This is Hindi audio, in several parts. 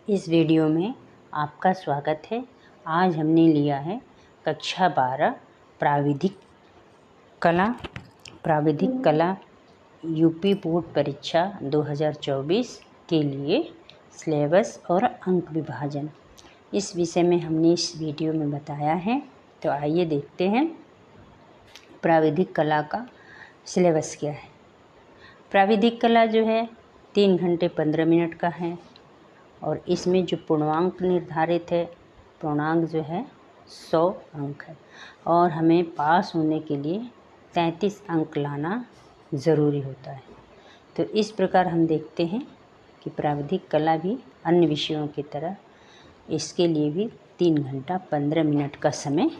इस वीडियो में आपका स्वागत है। आज हमने लिया है कक्षा 12 प्राविधिक कला यूपी बोर्ड परीक्षा 2024 के लिए सिलेबस और अंक विभाजन। इस विषय में हमने इस वीडियो में बताया है। तो आइए देखते हैं प्राविधिक कला का सिलेबस क्या है। प्राविधिक कला जो है 3 घंटे 15 मिनट का है और इसमें जो पूर्णांक निर्धारित है, पूर्णांक जो है 100 अंक है और हमें पास होने के लिए 33 अंक लाना ज़रूरी होता है। तो इस प्रकार हम देखते हैं कि प्राविधिक कला भी अन्य विषयों की तरह इसके लिए भी 3 घंटा 15 मिनट का समय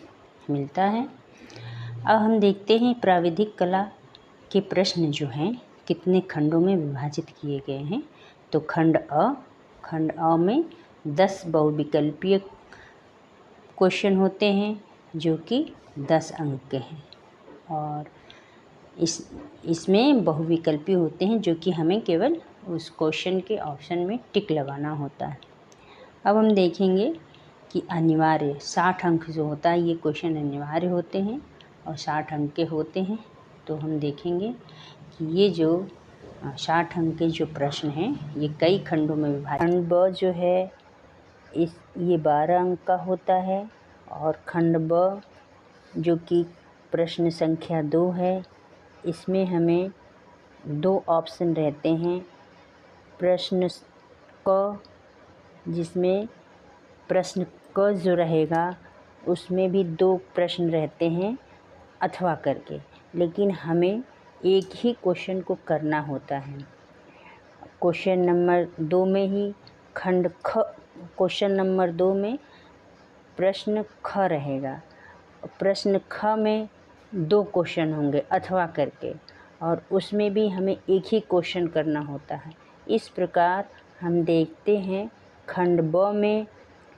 मिलता है। अब हम देखते हैं प्राविधिक कला के प्रश्न जो हैं कितने खंडों में विभाजित किए गए हैं। तो खंड अ में 10 बहुविकल्पीय क्वेश्चन होते हैं जो कि 10 अंक के हैं और इसमें बहुविकल्पीय होते हैं जो कि हमें केवल उस क्वेश्चन के ऑप्शन में टिक लगाना होता है। अब हम देखेंगे कि अनिवार्य 60 अंक जो होता है, ये क्वेश्चन अनिवार्य होते हैं और 60 अंक के होते हैं। तो हम देखेंगे कि ये जो 60 अंक के जो प्रश्न हैं ये कई खंडों में विभाजित। खंड ब जो है ये 12 अंक का होता है और खंड ब जो कि प्रश्न संख्या 2 है, इसमें हमें 2 ऑप्शन रहते हैं। प्रश्न क, जिसमें प्रश्न क जो रहेगा उसमें भी 2 प्रश्न रहते हैं अथवा करके, लेकिन हमें एक ही क्वेश्चन को करना होता है। क्वेश्चन नंबर 2 में ही खंड ख, क्वेश्चन नंबर 2 में प्रश्न ख रहेगा। प्रश्न ख में 2 क्वेश्चन होंगे अथवा करके और उसमें भी हमें एक ही क्वेश्चन करना होता है। इस प्रकार हम देखते हैं खंड ब में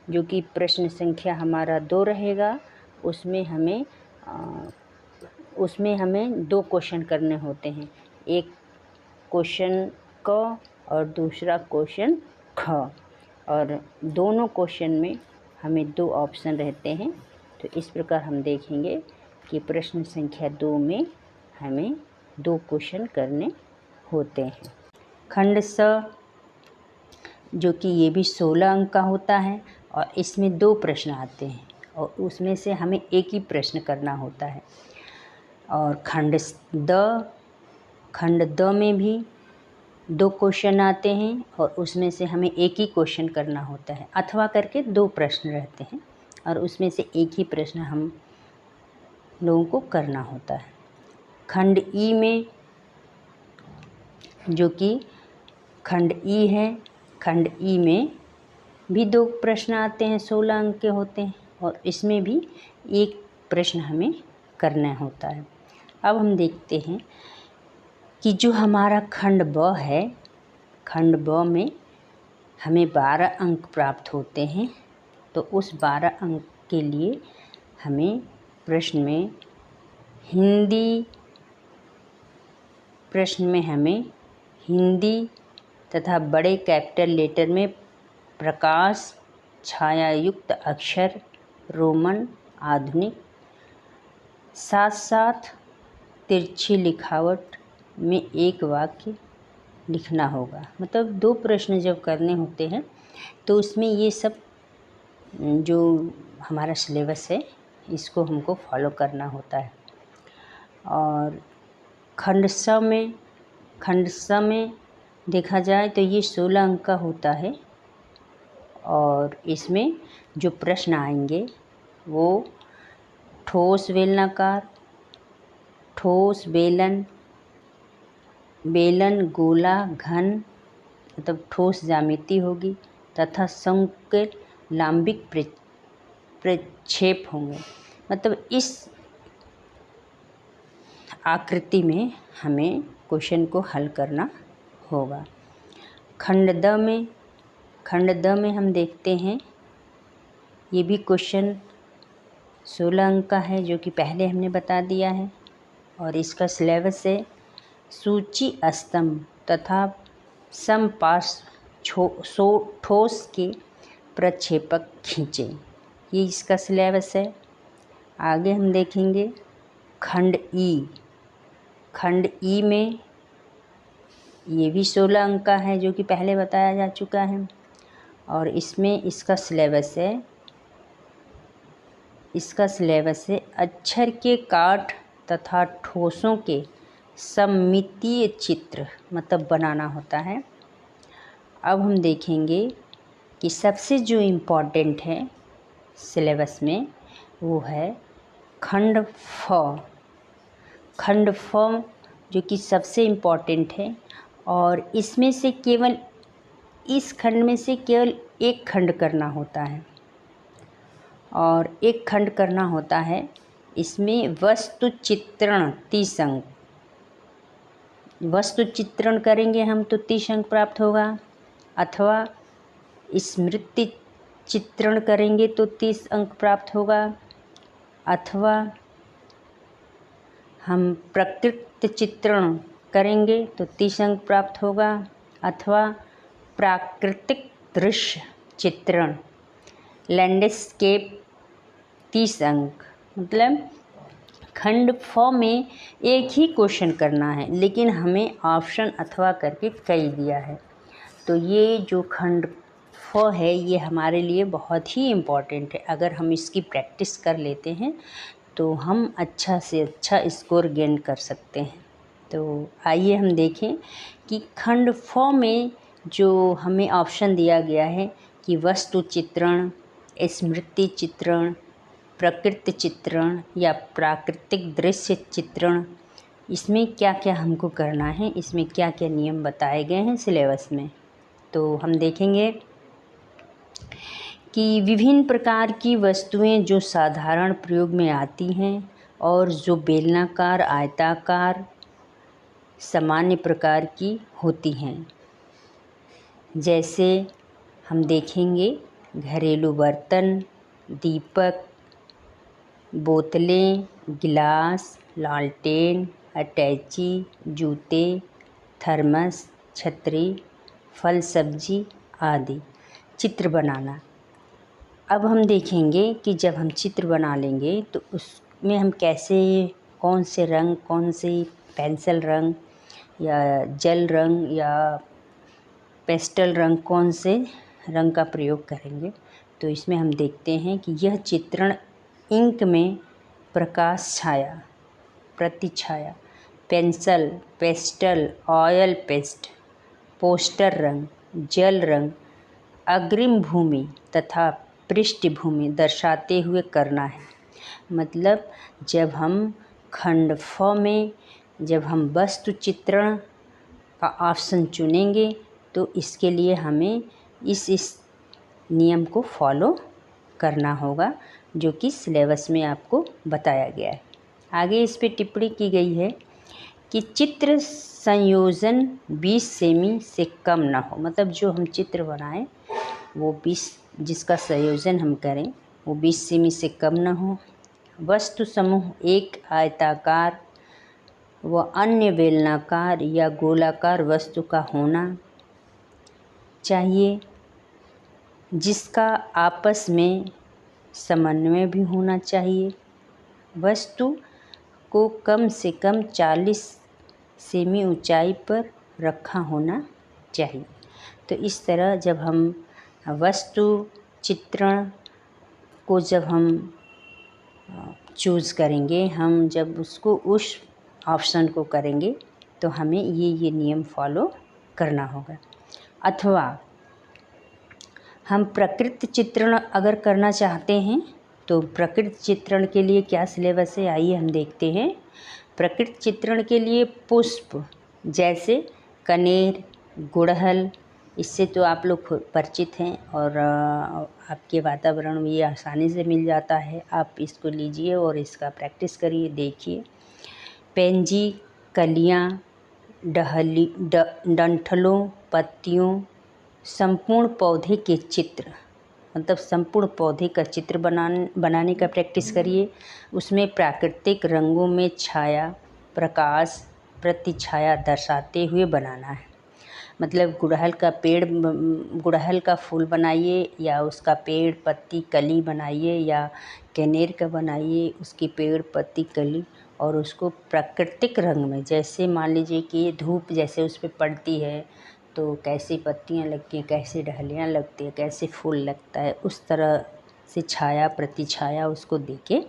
जो कि प्रश्न संख्या हमारा 2 रहेगा, उसमें हमें 2 क्वेश्चन करने होते हैं, एक क्वेश्चन क और दूसरा क्वेश्चन ख, और दोनों क्वेश्चन में हमें 2 ऑप्शन रहते हैं। तो इस प्रकार हम देखेंगे कि प्रश्न संख्या 2 में हमें 2 क्वेश्चन करने होते हैं। खंड स जो कि ये भी 16 अंक का होता है और इसमें 2 प्रश्न आते हैं और उसमें से हमें एक ही प्रश्न करना होता है। और खंड द में भी 2 क्वेश्चन आते हैं और उसमें से हमें एक ही क्वेश्चन करना होता है अथवा करके 2 प्रश्न रहते हैं और उसमें से एक ही प्रश्न हम लोगों को करना होता है। खंड ई में जो कि खंड ई है, खंड ई में भी 2 प्रश्न आते हैं, 16 अंक के होते हैं और इसमें भी एक प्रश्न हमें करना होता है। अब हम देखते हैं कि जो हमारा खंड ब है, खंड ब में हमें 12 अंक प्राप्त होते हैं। तो उस 12 अंक के लिए हमें प्रश्न में हिंदी तथा बड़े कैपिटल लेटर में प्रकाश छायायुक्त अक्षर रोमन आधुनिक, साथ साथ तिरछी लिखावट में एक वाक्य लिखना होगा। मतलब 2 प्रश्न जब करने होते हैं तो उसमें ये सब जो हमारा सिलेबस है इसको हमको फॉलो करना होता है। और खंड स में देखा जाए तो ये 16 अंक का होता है और इसमें जो प्रश्न आएंगे वो ठोस बेलनाकार, ठोस बेलन गोला घन, मतलब ठोस ज्यामिति होगी तथा शंकु के लांबिक प्रक्षेप होंगे। मतलब इस आकृति में हमें क्वेश्चन को हल करना होगा। खंड द में हम देखते हैं ये भी क्वेश्चन 16 अंक का है जो कि पहले हमने बता दिया है और इसका सिलेबस है सूची स्तंभ तथा समपार्श्व ठोस के प्रक्षेपक खींचें। ये इसका सिलेबस है। आगे हम देखेंगे खंड ई। खंड ई में ये भी 16 अंक का है, जो कि पहले बताया जा चुका है। और इसमें इसका सिलेबस है अक्षर के काठ तथा ठोसों के सममितीय चित्र, मतलब बनाना होता है। अब हम देखेंगे कि सबसे जो इम्पोर्टेंट है सिलेबस में वो है खंड फ। खंड फ जो कि सबसे इम्पोर्टेंट है, और इसमें से केवल इस खंड में से केवल एक खंड करना होता है, और एक खंड करना होता है। इसमें वस्तु चित्रण 30 अंक। वस्तु चित्रण करेंगे हम तो 30 अंक प्राप्त होगा, अथवा स्मृति चित्रण करेंगे तो 30 अंक प्राप्त होगा, अथवा हम प्रकृति चित्रण करेंगे तो 30 अंक प्राप्त होगा, अथवा प्राकृतिक दृश्य चित्रण लैंडस्केप 30 अंक। मतलब खंड फ में एक ही क्वेश्चन करना है, लेकिन हमें ऑप्शन अथवा करके कई दिया है। तो ये जो खंड फ है ये हमारे लिए बहुत ही इम्पॉर्टेंट है। अगर हम इसकी प्रैक्टिस कर लेते हैं तो हम अच्छा से अच्छा स्कोर गेन कर सकते हैं। तो आइए हम देखें कि खंड फ में जो हमें ऑप्शन दिया गया है कि वस्तु चित्रण, स्मृति चित्रण, प्रकृति चित्रण या प्राकृतिक दृश्य चित्रण, इसमें क्या क्या हमको करना है, इसमें क्या क्या नियम बताए गए हैं सिलेबस में। तो हम देखेंगे कि विभिन्न प्रकार की वस्तुएं जो साधारण प्रयोग में आती हैं और जो बेलनाकार, आयताकार, सामान्य प्रकार की होती हैं। जैसे हम देखेंगे घरेलू बर्तन, दीपक, बोतलें, गिलास, लालटेन, अटैची, जूते, थर्मस, छतरी, फल सब्जी आदि। चित्र बनाना। अब हम देखेंगे कि जब हम चित्र बना लेंगे तो उसमें हम कैसे, कौन से रंग, कौन से पेंसिल रंग या जेल रंग या पेस्टल रंग, कौन से रंग का प्रयोग करेंगे। तो इसमें हम देखते हैं कि यह चित्रण इंक में प्रकाश छाया, प्रतिछाया, pencil, pastel, oil paste, poster रंग, जल रंग, अग्रिम भूमि तथा पृष्ठभूमि दर्शाते हुए करना है। मतलब जब हम खंड फ में जब हम वस्तु चित्रण का ऑप्शन चुनेंगे तो इसके लिए हमें इस नियम को फॉलो करना होगा, जो कि सिलेबस में आपको बताया गया है। आगे इस पे टिप्पणी की गई है कि चित्र संयोजन 20 सेमी से कम ना हो। मतलब जो हम चित्र बनाएं वो 20, जिसका संयोजन हम करें वो 20 सेमी से कम ना हो। वस्तु समूह एक आयताकार व अन्य बेलनाकार या गोलाकार वस्तु का होना चाहिए, जिसका आपस में समन्वय भी होना चाहिए। वस्तु को कम से कम 40 सेमी ऊंचाई पर रखा होना चाहिए। तो इस तरह जब हम वस्तु चित्रण को जब हम चूज़ करेंगे, हम जब उसको उस ऑप्शन को करेंगे तो हमें ये नियम फॉलो करना होगा। अथवा हम प्रकृति चित्रण अगर करना चाहते हैं तो प्रकृति चित्रण के लिए क्या सिलेबस है, आइए हम देखते हैं। प्रकृति चित्रण के लिए पुष्प जैसे कनेर, गुड़हल, इससे तो आप लोग परिचित हैं और आपके वातावरण में ये आसानी से मिल जाता है। आप इसको लीजिए और इसका प्रैक्टिस करिए, देखिए। पेंजी, कलियाँ, डंठलों, पत्तियों, संपूर्ण पौधे के चित्र, मतलब संपूर्ण पौधे का चित्र बनाने का प्रैक्टिस करिए। उसमें प्राकृतिक रंगों में छाया, प्रकाश, प्रतिछाया दर्शाते हुए बनाना है। मतलब गुड़हल का फूल बनाइए, या उसका पेड़ पत्ती कली बनाइए, या कनेर का बनाइए, उसकी पेड़ पत्ती कली, और उसको प्राकृतिक रंग में, जैसे मान लीजिए कि धूप जैसे उस पर पड़ती है तो कैसी पत्तियाँ लगती हैं, कैसी डहलियाँ लगती हैं, कैसे फूल लगता है, उस तरह से छाया प्रतिछाया उसको देके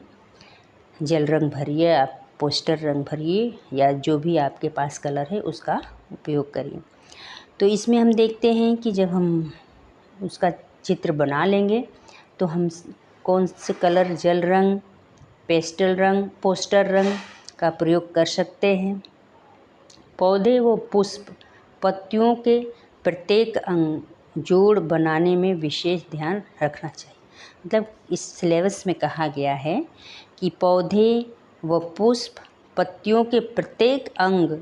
जेल रंग भरिए, आप पोस्टर रंग भरिए, या जो भी आपके पास कलर है उसका उपयोग करिए। तो इसमें हम देखते हैं कि जब हम उसका चित्र बना लेंगे तो हम कौन से कलर, जेल रंग, पेस्टल रंग, पोस्टर रंग का प्रयोग कर सकते हैं। पौधे व पुष्प पत्तियों के प्रत्येक अंग जोड़ बनाने में विशेष ध्यान रखना चाहिए। मतलब इस सिलेबस में कहा गया है कि पौधे व पुष्प पत्तियों के प्रत्येक अंग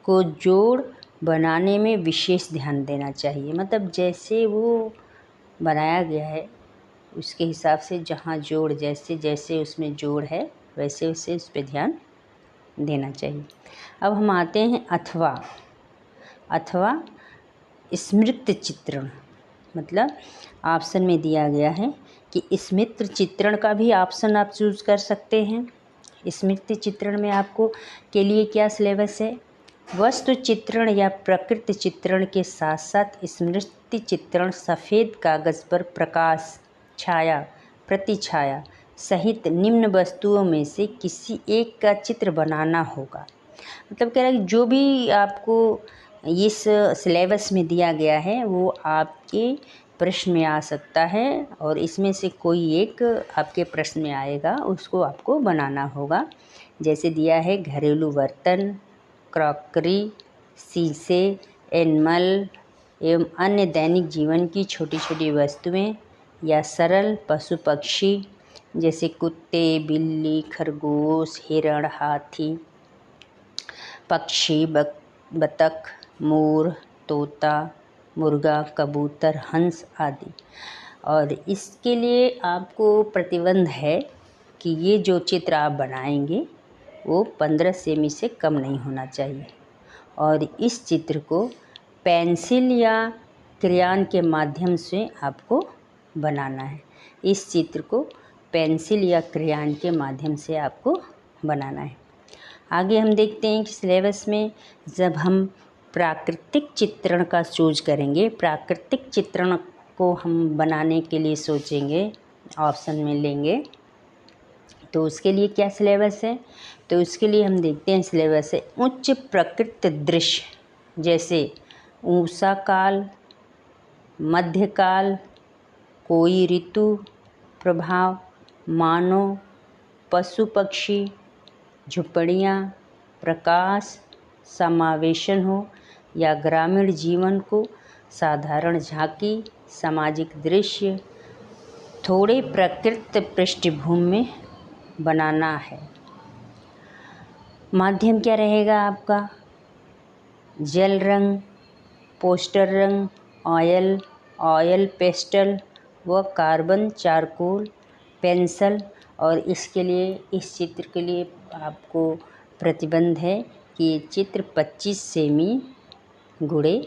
को जोड़ बनाने में विशेष ध्यान देना चाहिए। मतलब जैसे वो बनाया गया है उसके हिसाब से, जहाँ जोड़ जैसे जैसे उसमें जोड़ है वैसे वैसे उस पर ध्यान देना चाहिए। अब हम आते हैं अथवा स्मृति चित्रण। मतलब ऑप्शन में दिया गया है कि स्मृति चित्रण का भी ऑप्शन आप चूज कर सकते हैं। स्मृति चित्रण में आपको के लिए क्या सिलेबस है, वस्तु चित्रण या प्रकृति चित्रण के साथ साथ स्मृति चित्रण सफ़ेद कागज़ पर प्रकाश, छाया, प्रतिछाया सहित निम्न वस्तुओं में से किसी एक का चित्र बनाना होगा। मतलब कह रहा है कि जो भी आपको इस सिलेबस में दिया गया है वो आपके प्रश्न में आ सकता है, और इसमें से कोई एक आपके प्रश्न में आएगा, उसको आपको बनाना होगा। जैसे दिया है घरेलू बर्तन, क्रॉकरी, शीशे, एनिमल एवं अन्य दैनिक जीवन की छोटी छोटी वस्तुएं, या सरल पशु पक्षी जैसे कुत्ते, बिल्ली, खरगोश, हिरण, हाथी, पक्षी, बतख, मोर, तोता, मुर्गा, कबूतर, हंस आदि। और इसके लिए आपको प्रतिबंध है कि ये जो चित्र आप बनाएंगे वो 15 सेमी से कम नहीं होना चाहिए, और इस चित्र को पेंसिल या क्रेयॉन के माध्यम से आपको बनाना है। इस चित्र को पेंसिल या क्रेयॉन के माध्यम से आपको बनाना है। आगे हम देखते हैं कि सिलेबस में जब हम प्राकृतिक चित्रण का चूज करेंगे, प्राकृतिक चित्रण को हम बनाने के लिए सोचेंगे, ऑप्शन में लेंगे, तो उसके लिए क्या सिलेबस है, तो उसके लिए हम देखते हैं सिलेबस है उच्च प्रकृति दृश्य, जैसे ऊषा काल, मध्यकाल, कोई ऋतु प्रभाव, मानव, पशु पक्षी, झुपड़ियाँ, प्रकाश, समावेशन हो, या ग्रामीण जीवन को साधारण झांकी, सामाजिक दृश्य, थोड़े प्रकृति पृष्ठभूमि में बनाना है। माध्यम क्या रहेगा आपका, जेल रंग, पोस्टर रंग, ऑयल पेस्टल व कार्बन चारकोल पेंसिल। और इसके लिए, इस चित्र के लिए आपको प्रतिबंध है कि ये चित्र 25 सेमी गुणे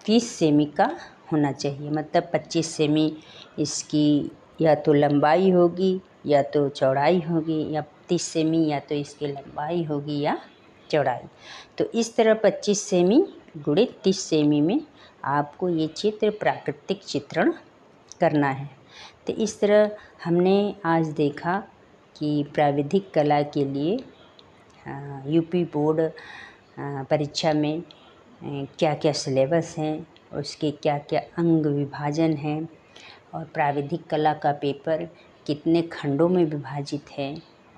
30 सेमी का होना चाहिए। मतलब 25 सेमी इसकी या तो लंबाई होगी या तो चौड़ाई होगी, या 30 सेमी या तो इसकी लंबाई होगी या चौड़ाई। तो इस तरह 25 सेमी गुणे 30 सेमी में आपको ये चित्र प्राकृतिक चित्रण करना है। तो इस तरह हमने आज देखा कि प्राविधिक कला के लिए यूपी बोर्ड परीक्षा में क्या क्या सिलेबस हैं, उसके क्या क्या अंग विभाजन हैं, और प्राविधिक कला का पेपर कितने खंडों में विभाजित है,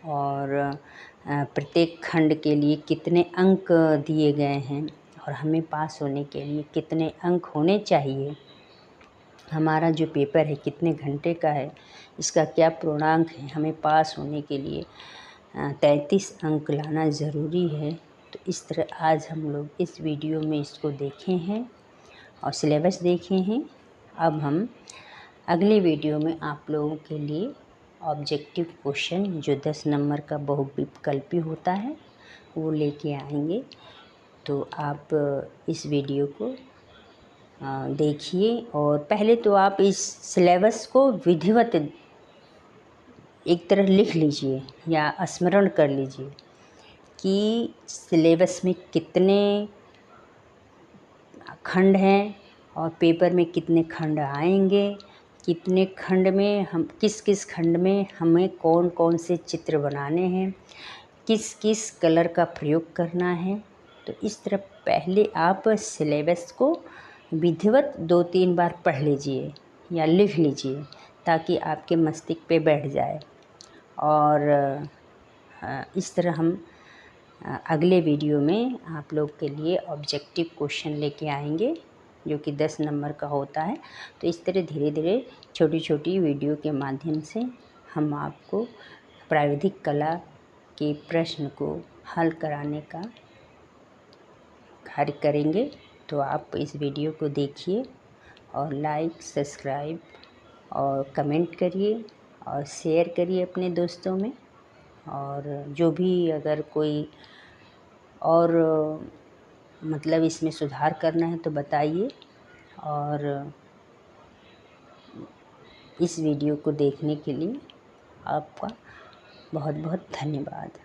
और प्रत्येक खंड के लिए कितने अंक दिए गए हैं, और हमें पास होने के लिए कितने अंक होने चाहिए, हमारा जो पेपर है कितने घंटे का है, इसका क्या पूर्णांक है, हमें पास होने के लिए 33 अंक लाना ज़रूरी है। तो इस तरह आज हम लोग इस वीडियो में इसको देखे हैं और सिलेबस देखे हैं। अब हम अगले वीडियो में आप लोगों के लिए ऑब्जेक्टिव क्वेश्चन जो 10 नंबर का बहुविकल्पी होता है वो लेके आएंगे। तो आप इस वीडियो को देखिए। और पहले तो आप इस सिलेबस को विधिवत एक तरह लिख लीजिए या स्मरण कर लीजिए कि सिलेबस में कितने खंड हैं और पेपर में कितने खंड आएंगे, कितने खंड में हम किस किस खंड में हमें कौन कौन से चित्र बनाने हैं, किस किस कलर का प्रयोग करना है। तो इस तरह पहले आप सिलेबस को विधिवत 2-3 बार पढ़ लीजिए या लिख लीजिए ताकि आपके मस्तिष्क पे बैठ जाए। और इस तरह हम अगले वीडियो में आप लोग के लिए ऑब्जेक्टिव क्वेश्चन लेके आएंगे जो कि 10 नंबर का होता है। तो इस तरह धीरे धीरे छोटी छोटी वीडियो के माध्यम से हम आपको प्राविधिक कला के प्रश्न को हल कराने का कार्य करेंगे। तो आप इस वीडियो को देखिए और लाइक, सब्सक्राइब और कमेंट करिए और शेयर करिए अपने दोस्तों में। और जो भी अगर कोई और मतलब इसमें सुधार करना है तो बताइए। और इस वीडियो को देखने के लिए आपका बहुत बहुत धन्यवाद।